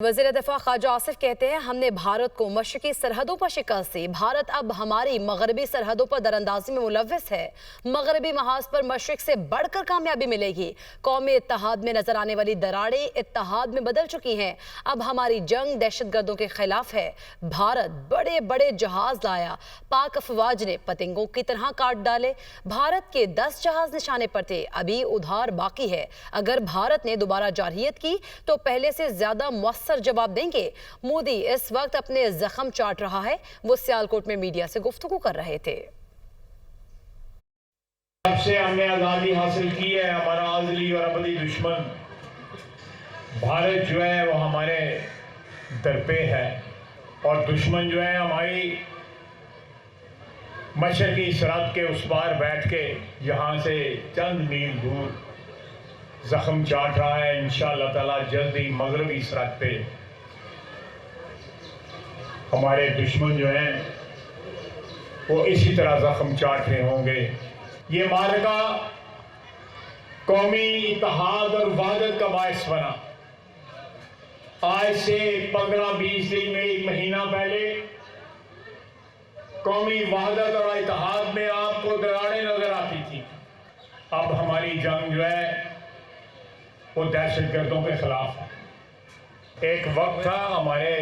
वज़ीर दफ़ा ख्वाजा आसिफ कहते हैं, हमने भारत को मशरक़ी सरहदों पर शिकस्त दी। भारत अब हमारी मगरबी सरहदों पर दरअंदाजी में मुलव्वस है। मगरबी महाज पर मशरक़ से बढ़कर कामयाबी मिलेगी। कौमी इत्तेहाद में नजर आने वाली दरारें इत्तेहाद में बदल चुकी हैं। अब हमारी जंग दहशतगर्दों के खिलाफ है। भारत बड़े बड़े जहाज लाया, पाक अफवाज ने पतंगों की तरह काट डाले। भारत के 10 जहाज निशाने पर थे, अभी उधार बाकी है। अगर भारत ने दोबारा जारहियत की तो पहले से ज्यादा मुअस्सर जवाब देंगे। मोदी इस वक्त अपने जख्म चाट रहा है। वो सियालकोट में मीडिया से गुफ्तगू कर रहे थे। जब से हमने आजादी हासिल की है, हमारा आज़ली और अबदी दुश्मन भारत जो है वो हमारे दर पे है, और दुश्मन जो है हमारी मशरक़ी सरहद के उस पार बैठ के यहाँ से चंद मील दूर जख्म चाट रहा है। इंशाअल्लाह ताला जल्दी मगरबी सरहद पे हमारे दुश्मन जो हैं वो इसी तरह जख्म चाट रहे होंगे। ये मार्का कौमी इत्तेहाद और वहदत का बायस बना। आज से 15-20 दिन में, एक महीना पहले कौमी वहदत और इत्तेहाद में आपको दरारें नजर आती थी। अब हमारी जंग जो है वो दहशतगर्दों के खिलाफ है। एक वक्त था हमारे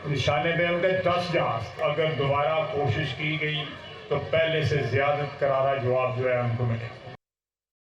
निशाने पे उनके 10 जहाज, अगर दोबारा कोशिश की गई तो पहले से ज्यादा करारा जवाब जो है उनको मिलेगा।